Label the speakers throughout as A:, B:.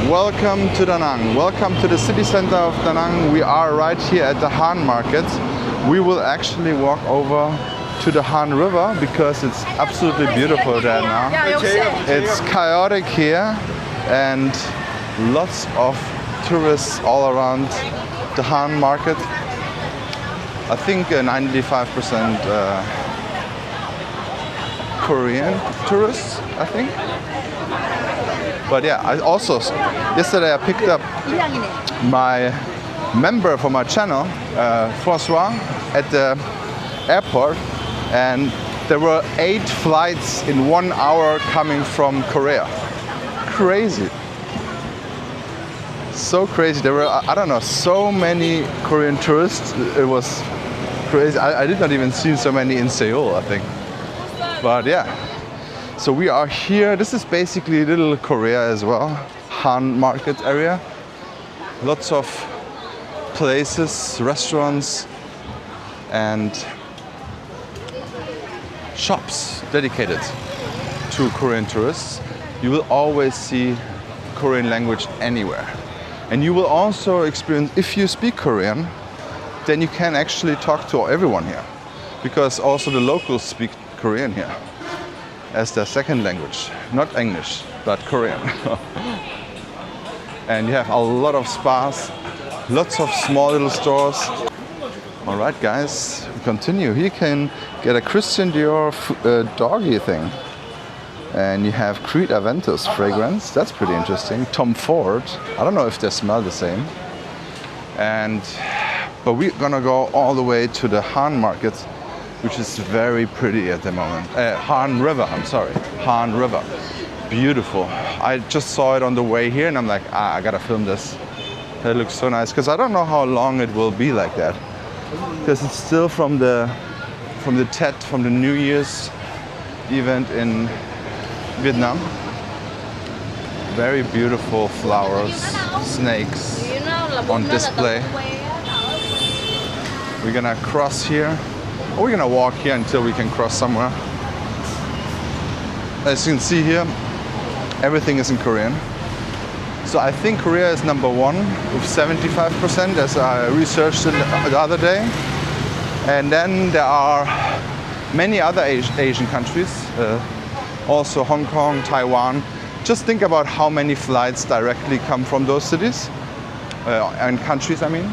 A: Welcome to Da Nang. Welcome to the city center of Da Nang. We are right here at the Han Market. We will actually walk over to the Han River because it's absolutely beautiful there now. It's chaotic here and lots of tourists all around the Han Market. I think 95% Korean tourists, I think. But yeah, yesterday I picked up my member for my channel, Francois, at the airport, and there were 8 flights in 1 hour coming from Korea. Crazy. So crazy. There were, I don't know, so many Korean tourists. It was crazy. I did not even see so many in Seoul, I think. But yeah. So we are here. This is basically Little Korea as well. Han Market area. Lots of places, restaurants, and shops dedicated to Korean tourists. You will always see Korean language anywhere. And you will also experience, if you speak Korean, then you can actually talk to everyone here. Because also the locals speak Korean here as their second language. Not English, but Korean. And you have a lot of spas, lots of small little stores. All right, guys, we continue. Here you can get a Christian Dior doggy thing. And you have Creed Aventus fragrance. That's pretty interesting. Tom Ford. I don't know if they smell the same. But we're gonna go all the way to the Han Market, which is very pretty at the moment. Han River, I'm sorry. Han River. Beautiful. I just saw it on the way here and I'm like, I gotta film this. That looks so nice. Because I don't know how long it will be like that. Because it's still from the Tet, from the New Year's event in Vietnam. Very beautiful flowers, snakes on display. We're gonna cross here. Or we're gonna walk here until we can cross somewhere. As you can see here, everything is in Korean. So I think Korea is number 1 with 75%, as I researched it the other day. And then there are many other Asian countries, also Hong Kong, Taiwan. Just think about how many flights directly come from those cities and countries, I mean.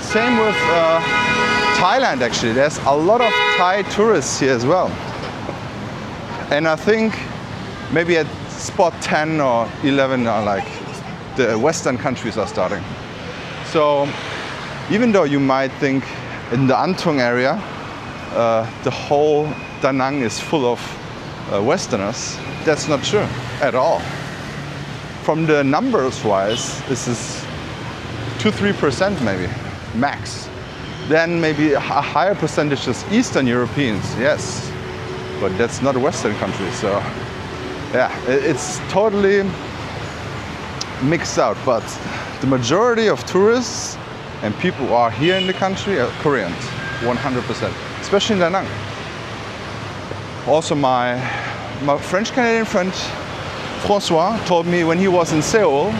A: Same with Thailand, actually. There's a lot of Thai tourists here as well. And I think maybe at spot 10 or 11 are like the Western countries are starting. So even though you might think in the Antung area, the whole Da Nang is full of Westerners, that's not true at all. From the numbers wise, this is 2-3% maybe, max. Then maybe a higher percentage is Eastern Europeans, yes. But that's not a Western country, so yeah, it's totally mixed out. But the majority of tourists and people who are here in the country are Koreans, 100%, especially in Da Nang. Also my French-Canadian friend Francois told me when he was in Seoul,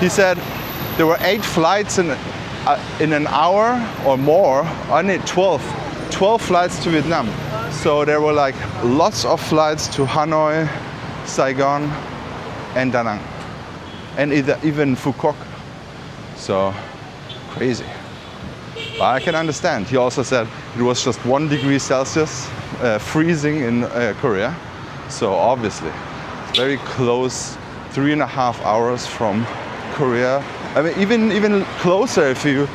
A: he said there were 8 flights in an hour or more, only 12 flights to Vietnam. So there were like lots of flights to Hanoi, Saigon, and Da Nang, and even Phuket. So crazy. But I can understand. He also said it was just 1 degree Celsius, freezing in Korea. So obviously, it's very close, 3.5 hours from Korea. I mean, even closer if you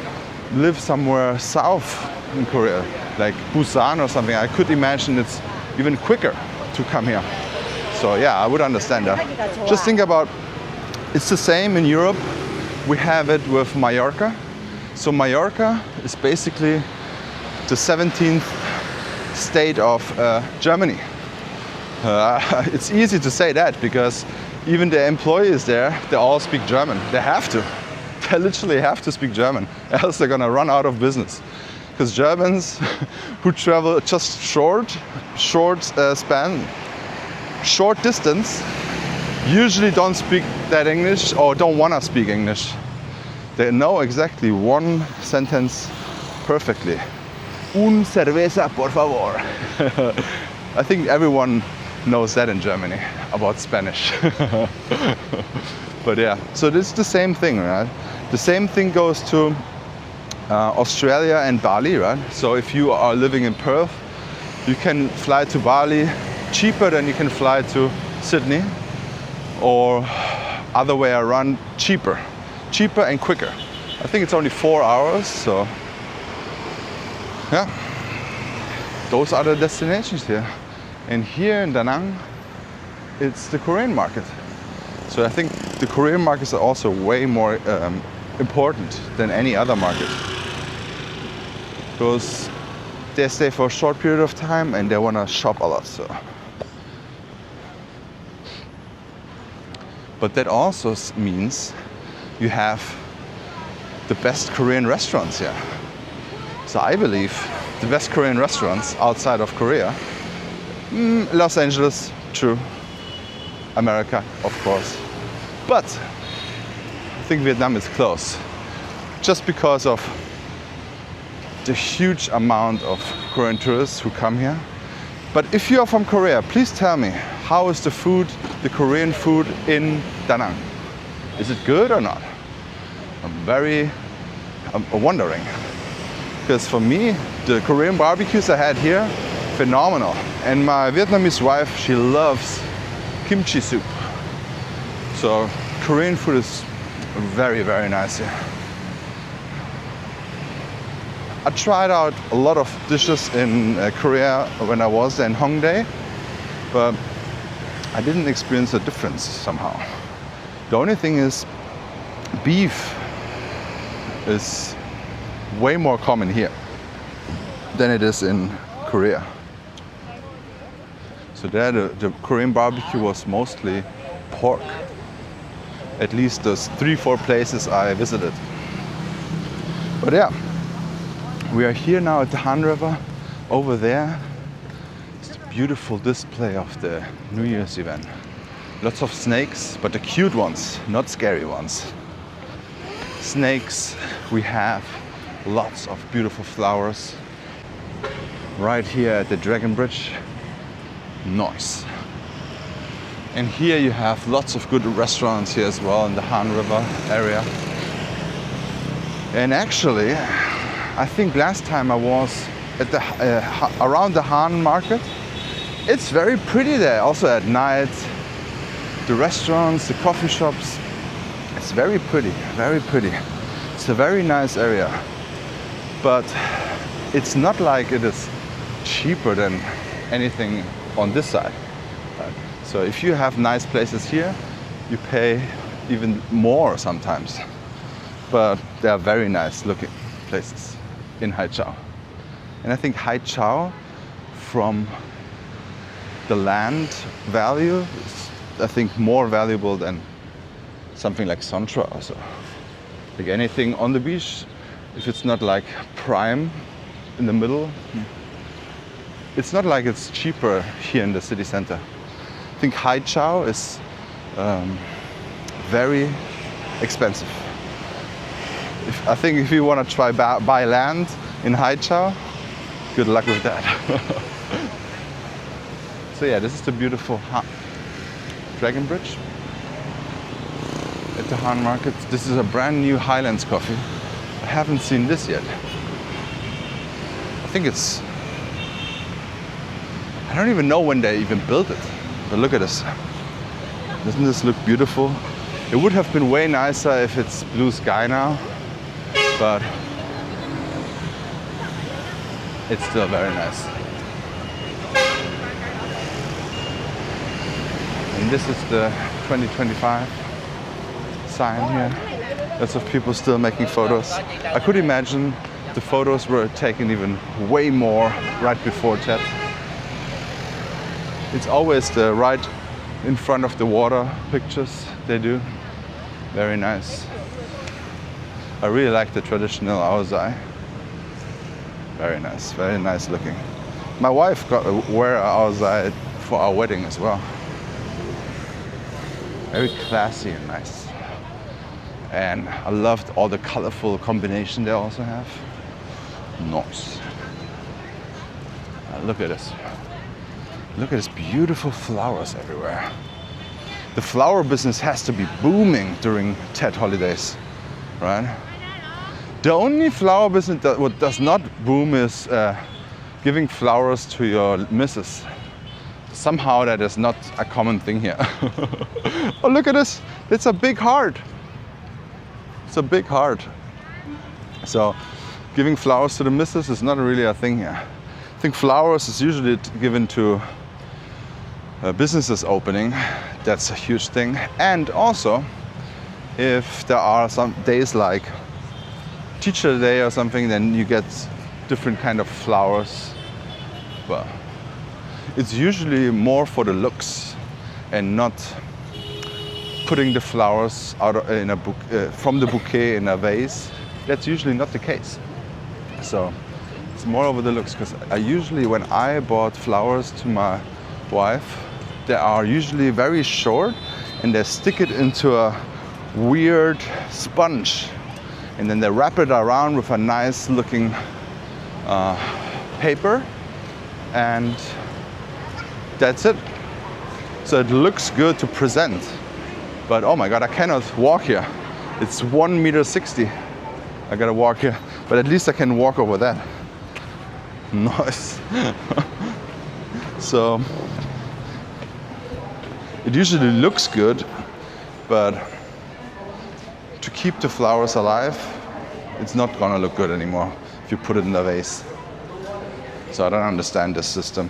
A: live somewhere south in Korea, like Busan or something. I could imagine it's even quicker to come here. So yeah, I would understand that. Just think about, it's the same in Europe. We have it with Mallorca. So Mallorca is basically the 17th state of Germany. It's easy to say that because even the employees there, they all speak German. They have to. They literally have to speak German, else they're gonna run out of business. Because Germans who travel just short distance, usually don't speak that English or don't want to speak English. They know exactly one sentence perfectly. Un cerveza, por favor. I think everyone knows that in Germany about Spanish. But yeah, so this is the same thing, right? The same thing goes to Australia and Bali, right? So if you are living in Perth, you can fly to Bali cheaper than you can fly to Sydney, or other way around, cheaper and quicker. I think it's only 4 hours, so yeah, those are the destinations here. And here in Da Nang, it's the Korean market. So I think the Korean markets are also way more important than any other market, because they stay for a short period of time and they want to shop a lot. So, but that also means you have the best Korean restaurants here. So I believe the best Korean restaurants outside of Korea, Los Angeles, true, America, of course, but I think Vietnam is close, just because of the huge amount of Korean tourists who come here. But if you are from Korea, please tell me, how is the food, the Korean food in Da Nang? Is it good or not? I'm wondering. Because for me, the Korean barbecues I had here, phenomenal. And my Vietnamese wife, she loves kimchi soup. So Korean food is very, very nice here. I tried out a lot of dishes in Korea when I was in Hongdae, but I didn't experience a difference somehow. The only thing is, beef is way more common here than it is in Korea. So there the Korean barbecue was mostly pork. At least those 3-4 places I visited. But yeah, we are here now at the Han River. Over there is the beautiful display of the New Year's event. Lots of snakes, but the cute ones, not scary ones. Snakes, we have lots of beautiful flowers. Right here at the Dragon Bridge, nice. And here you have lots of good restaurants here as well in the Han River area. And actually, I think last time I was at the around the Han market, it's very pretty there. Also at night, the restaurants, the coffee shops, it's very pretty, very pretty. It's a very nice area, but it's not like it is cheaper than anything on this side. So if you have nice places here, you pay even more sometimes. But they are very nice looking places in Haichao. And I think Haichao, from the land value, is, I think, more valuable than something like Sontra also. Like anything on the beach, if it's not like prime in the middle, it's not like it's cheaper here in the city center. I think Haichao is very expensive. I think if you want to try buy land in Haichao, good luck with that. So yeah, this is the beautiful Dragon Bridge at the Han Market. This is a brand new Highlands coffee. I haven't seen this yet. I think it's, I don't even know when they even built it. But look at this. Doesn't this look beautiful? It would have been way nicer if it's blue sky now, but it's still very nice. And this is the 2025 sign here. Lots of people still making photos. I could imagine the photos were taken even way more right before Tet. It's always the right in front of the water pictures they do. Very nice. I really like the traditional aozai. Very nice looking. My wife got wear an aozai for our wedding as well. Very classy and nice. And I loved all the colorful combination they also have. Nice. Look at this. Look at this beautiful flowers everywhere. The flower business has to be booming during Tet holidays, right? The only flower business that what does not boom is giving flowers to your missus. Somehow that is not a common thing here. Oh, look at this. It's a big heart. It's a big heart. So giving flowers to the missus is not really a thing here. I think flowers is usually given to businesses opening. That's a huge thing. And also, if there are some days like Teacher Day or something, then you get different kind of flowers. But it's usually more for the looks and not putting the flowers out in a from the bouquet in a vase. That's usually not the case. So it's more over the looks, because I usually, when I bought flowers to my wife, they are usually very short and they stick it into a weird sponge and then they wrap it around with a nice looking paper, and that's it. So it looks good to present. But oh my god, I cannot walk here. It's 1.60 meters. I gotta walk here, but at least I can walk over that. Nice. So it usually looks good, but to keep the flowers alive, it's not gonna look good anymore if you put it in a vase. So I don't understand this system.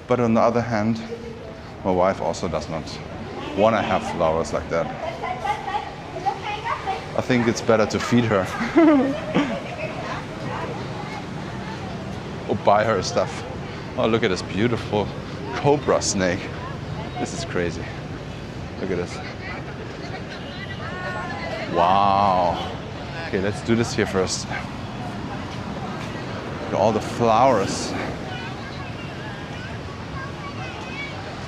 A: But on the other hand, my wife also does not want to have flowers like that. I think it's better to feed her. Or buy her stuff. Oh, look at this beautiful cobra snake. This is crazy. Look at this. Wow. Okay, let's do this here first. Look at all the flowers.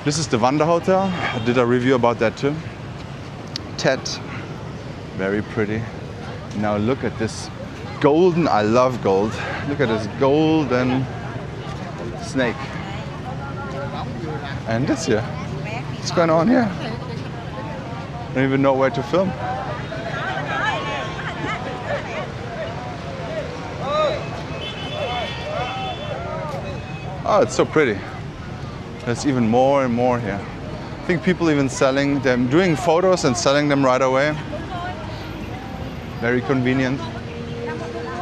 A: This is the Wander Hotel. I did a review about that too. Tet. Very pretty. Now look at this golden, I love gold. Look at this golden snake. And this here. What's going on here? I don't even know where to film. Oh, it's so pretty. There's even more and more here. I think people even selling them, doing photos and selling them right away. Very convenient.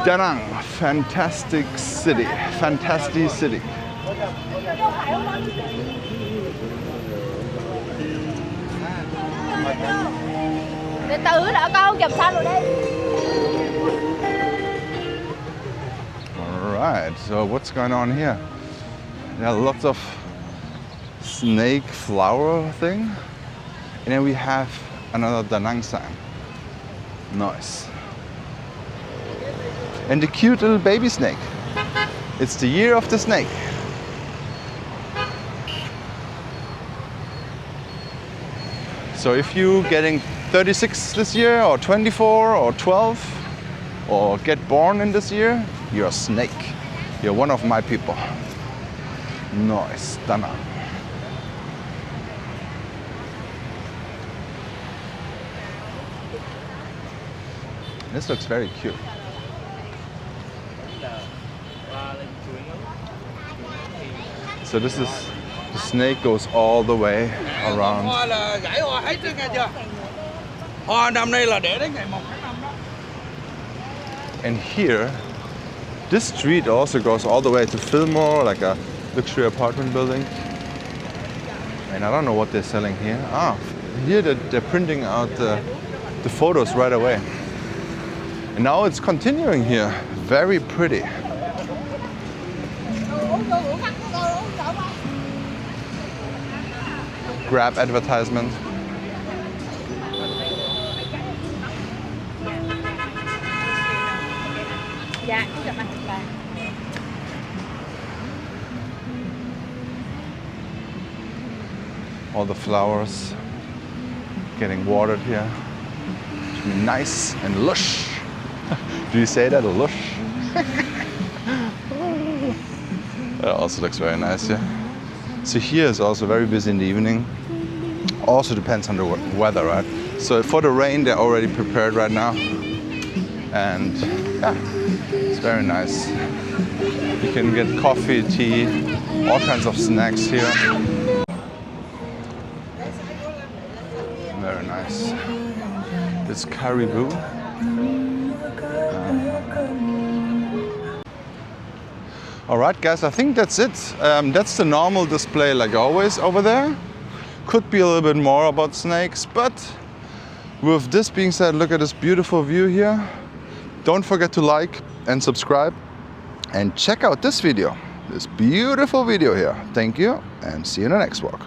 A: Da Nang, fantastic city, fantastic city. Alright, so what's going on here? There are lots of snake flower thing. And then we have another Da Nang sign. Nice. And the cute little baby snake. It's the year of the snake. So if you're getting 36 this year, or 24, or 12, or get born in this year, you're a snake. You're one of my people. Nice, Da Nang. This looks very cute. So this is, the snake goes all the way around. And here, this street also goes all the way to Fillmore, like a luxury apartment building. And I don't know what they're selling here. Ah, here they're printing out the photos right away. And now it's continuing here. Very pretty. Grab advertisement. All the flowers getting watered here. It's really nice and lush. Do you say that, lush? That also looks very nice here. So here is also very busy in the evening. Also depends on the weather, right? So for the rain, they're already prepared right now. And yeah, it's very nice. You can get coffee, tea, all kinds of snacks here. Very nice. This caribou. All right, guys, I think that's it. That's the normal display like always over there. Could be a little bit more about snakes, but with this being said, look at this beautiful view here. Don't forget to like and subscribe and check out this video, this beautiful video here. Thank you and see you in the next walk.